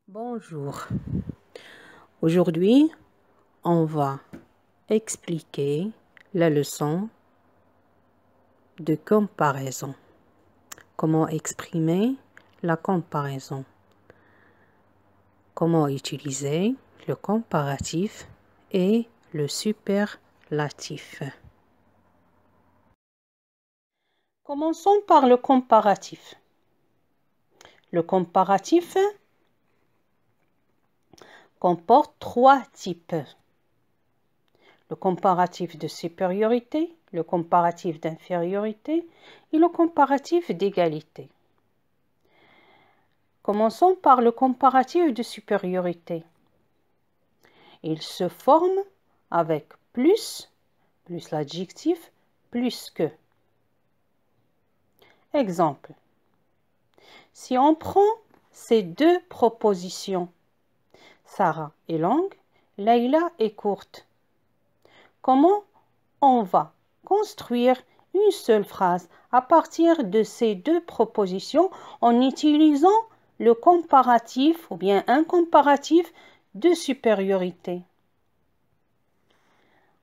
Bonjour. Aujourd'hui, on va expliquer la leçon de comparaison. Comment exprimer la comparaison? Comment utiliser le comparatif et le superlatif? Commençons par le comparatif. Le comparatif comporte trois types. Le comparatif de supériorité, le comparatif d'infériorité et le comparatif d'égalité. Commençons par le comparatif de supériorité. Il se forme avec plus l'adjectif, plus que. Exemple. Si on prend ces deux propositions, Sarah est longue, Leïla est courte. Comment on va construire une seule phrase à partir de ces deux propositions en utilisant le comparatif ou bien un comparatif de supériorité?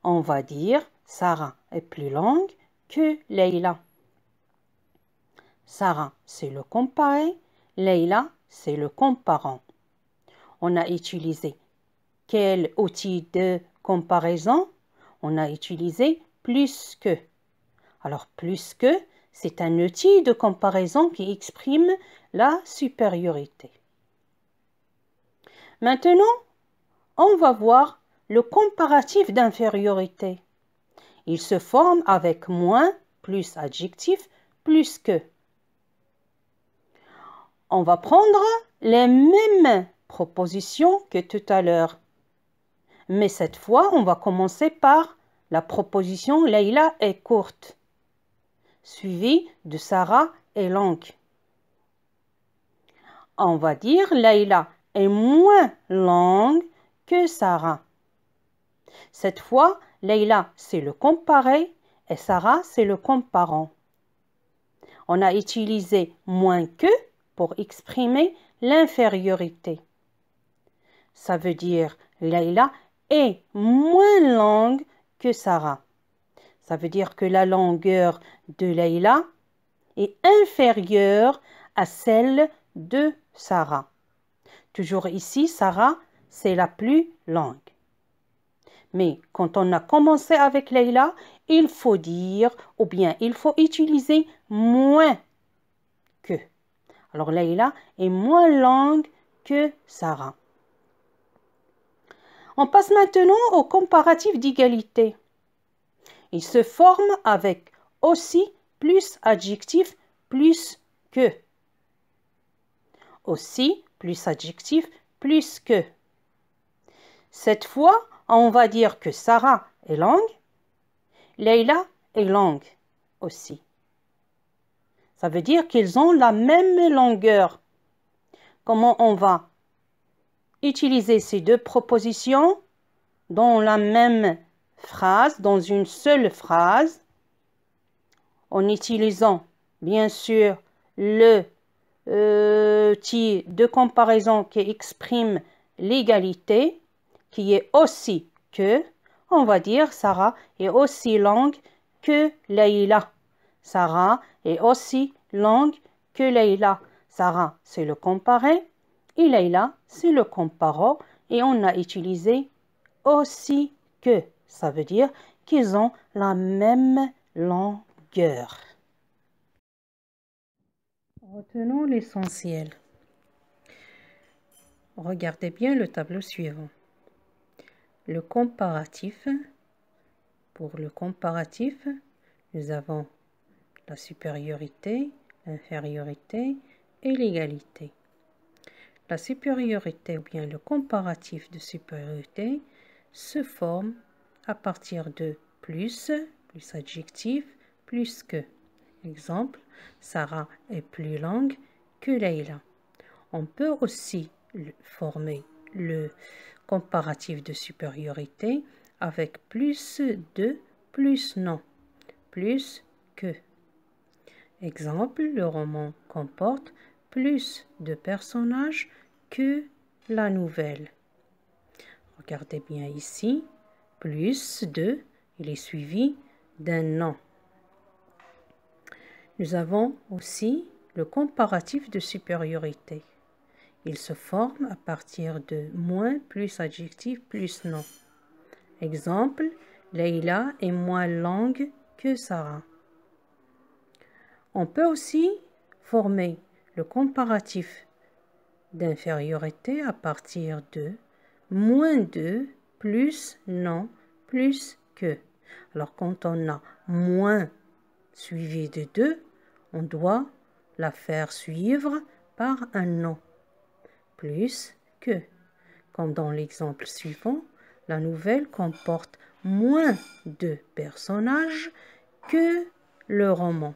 On va dire Sarah est plus longue que Leïla. Sarah, c'est le comparé, Leïla, c'est le comparant. On a utilisé quel outil de comparaison? On a utilisé plus que. Alors, plus que, c'est un outil de comparaison qui exprime la supériorité. Maintenant, on va voir le comparatif d'infériorité. Il se forme avec moins plus adjectif plus que. On va prendre les mêmes propositions que tout à l'heure. Mais cette fois, on va commencer par la proposition Leïla est courte, suivie de Sarah est longue. On va dire Leïla est moins longue que Sarah. Cette fois, Leïla, c'est le comparé et Sarah, c'est le comparant. On a utilisé moins que pour exprimer l'infériorité. Ça veut dire Leïla est moins longue que Sarah. Ça veut dire que la longueur de Leïla est inférieure à celle de Sarah. Toujours ici, Sarah, c'est la plus longue. Mais quand on a commencé avec Leïla, il faut dire, ou bien il faut utiliser moins que. Alors Leïla est moins longue que Sarah. On passe maintenant au comparatif d'égalité. Il se forme avec aussi plus adjectif plus que. Aussi plus adjectif plus que. Cette fois, on va dire que Sarah est longue, Leïla est longue aussi. Ça veut dire qu'ils ont la même longueur. Comment on va utiliser ces deux propositions dans la même phrase, dans une seule phrase, en utilisant bien sûr le outil de comparaison qui exprime l'égalité, qui est aussi que, on va dire Sarah est aussi longue que Leïla. Sarah est aussi longue que Leïla. Sarah, c'est le comparé et Leïla, c'est le comparant. Et on a utilisé aussi que. Ça veut dire qu'ils ont la même longueur. Retenons l'essentiel. Regardez bien le tableau suivant. Le comparatif. Pour le comparatif, nous avons la supériorité, l'infériorité et l'égalité. La supériorité ou bien le comparatif de supériorité se forme à partir de plus adjectif, plus que. Exemple, Sarah est plus longue que Leïla. On peut aussi former le comparatif de supériorité avec plus de, plus non, plus que. Exemple, le roman comporte plus de personnages que la nouvelle. Regardez bien ici, plus de, il est suivi d'un nom. Nous avons aussi le comparatif de supériorité. Il se forme à partir de moins plus adjectif plus nom. Exemple, Leïla est moins longue que Sarah. On peut aussi former le comparatif d'infériorité à partir de moins de plus non plus que. Alors quand on a moins suivi de 2, on doit la faire suivre par un non plus que. Comme dans l'exemple suivant, la nouvelle comporte moins de personnages que le roman.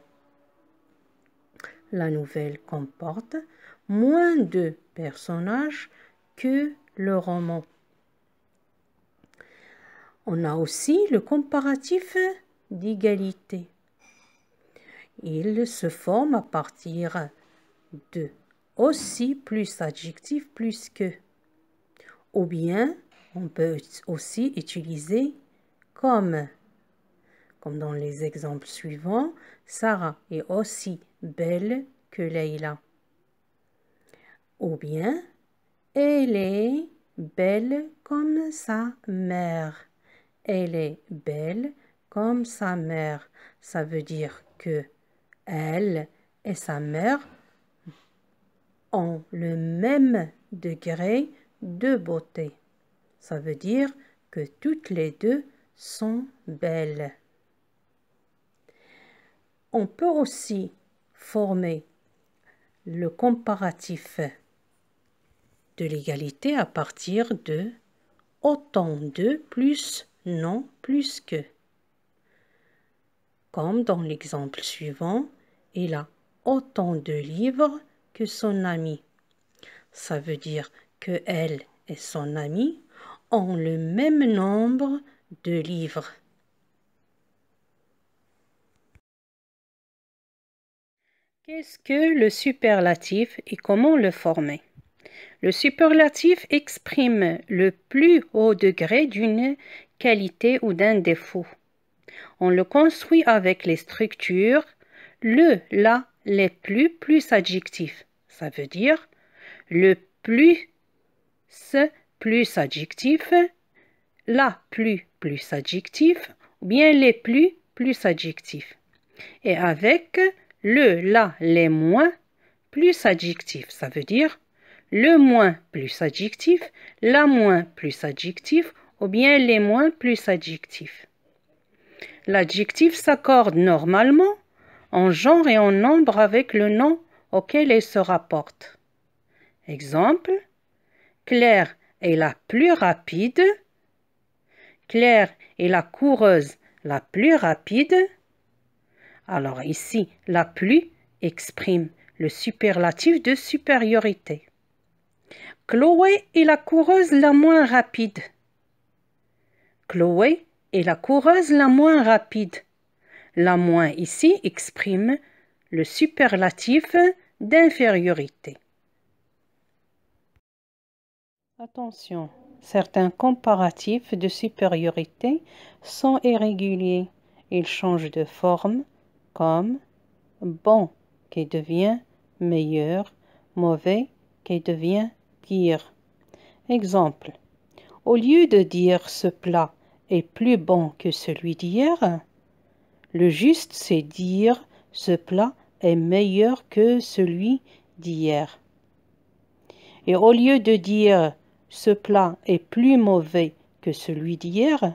La nouvelle comporte moins de personnages que le roman. On a aussi le comparatif d'égalité. Il se forme à partir de aussi plus adjectif plus que. Ou bien, on peut aussi utiliser comme dans les exemples suivants, Sarah est aussi belle que Leïla. Ou bien, elle est belle comme sa mère. Elle est belle comme sa mère. Ça veut dire que elle et sa mère ont le même degré de beauté. Ça veut dire que toutes les deux sont belles. On peut aussi former le comparatif de l'égalité à partir de autant de plus non plus que. Comme dans l'exemple suivant, il a autant de livres que son ami. Ça veut dire que elle et son ami ont le même nombre de livres. Qu'est-ce que le superlatif et comment le former? Le superlatif exprime le plus haut degré d'une qualité ou d'un défaut. On le construit avec les structures le, la, les plus adjectifs. Ça veut dire le plus adjectif, la plus adjectif, ou bien les plus adjectifs. Et avec le, la, les moins plus adjectifs. Ça veut dire le moins plus adjectif, la moins plus adjectif, ou bien les moins plus adjectifs. L'adjectif s'accorde normalement en genre et en nombre avec le nom auquel il se rapporte. Exemple, Claire est la plus rapide. Claire est la coureuse la plus rapide. Alors ici, la plus exprime le superlatif de supériorité. Chloé est la coureuse la moins rapide. Chloé est la coureuse la moins rapide. La moins ici exprime le superlatif d'infériorité. Attention, certains comparatifs de supériorité sont irréguliers. Ils changent de forme comme bon qui devient meilleur, mauvais qui devient pire. Exemple, au lieu de dire ce plat est plus bon que celui d'hier, le juste c'est dire ce plat est meilleur que celui d'hier. Et au lieu de dire ce plat est plus mauvais que celui d'hier,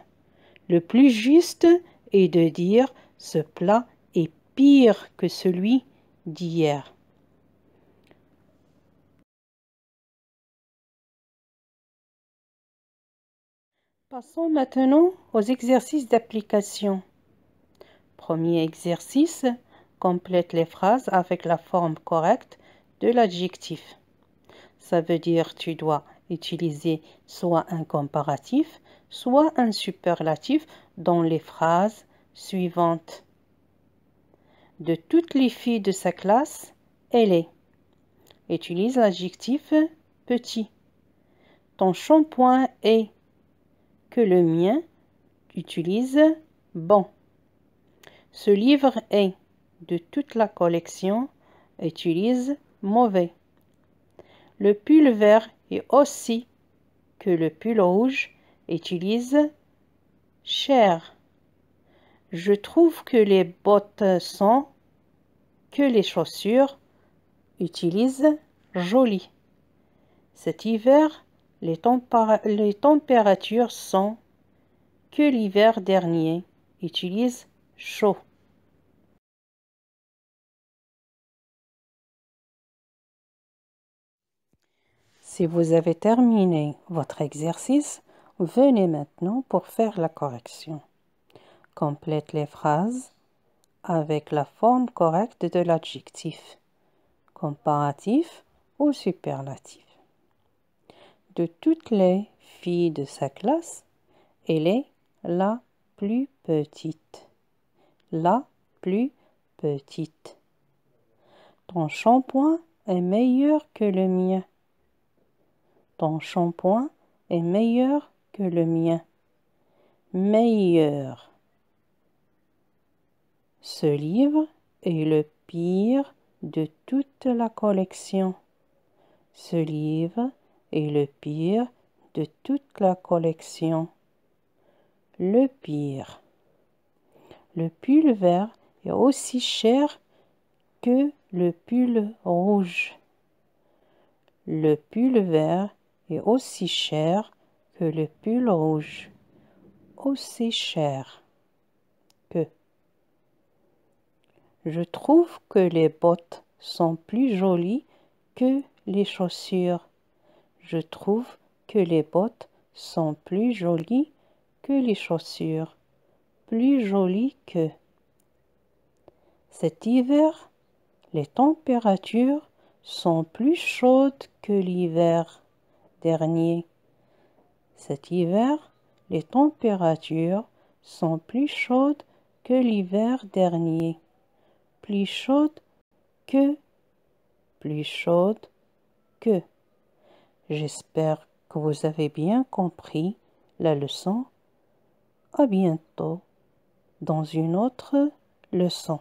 le plus juste est de dire ce plat est pire que celui d'hier. Passons maintenant aux exercices d'application. Premier exercice, complète les phrases avec la forme correcte de l'adjectif. Ça veut dire tu dois utiliser soit un comparatif, soit un superlatif dans les phrases suivantes. De toutes les filles de sa classe, elle est. Utilise l'adjectif petit. Ton shampoing est que le mien utilise bon. Ce livre est de toute la collection utilise mauvais. Le pull vert est aussi que le pull rouge utilise cher. Je trouve que les bottes sont que les chaussures utilisent jolies. Cet hiver, les températures sont que l'hiver dernier utilise chaud. Si vous avez terminé votre exercice, venez maintenant pour faire la correction. Complète les phrases avec la forme correcte de l'adjectif, comparatif ou superlatif. De toutes les filles de sa classe, elle est la plus petite. La plus petite. Ton shampoing est meilleur que le mien. Ton shampoing est meilleur que le mien. Meilleur. Ce livre est le pire de toute la collection. Ce livre est le pire de toute la collection. Le pire. Le pull vert est aussi cher que le pull rouge. Le pull vert est aussi cher que le pull rouge. Aussi cher que. Je trouve que les bottes sont plus jolies que les chaussures. Je trouve que les bottes sont plus jolies que les chaussures. Plus jolies que. Cet hiver, les températures sont plus chaudes que l'hiver dernier. Cet hiver, les températures sont plus chaudes que l'hiver dernier. Plus chaudes que. Plus chaudes que. J'espère que vous avez bien compris la leçon. À bientôt dans une autre leçon.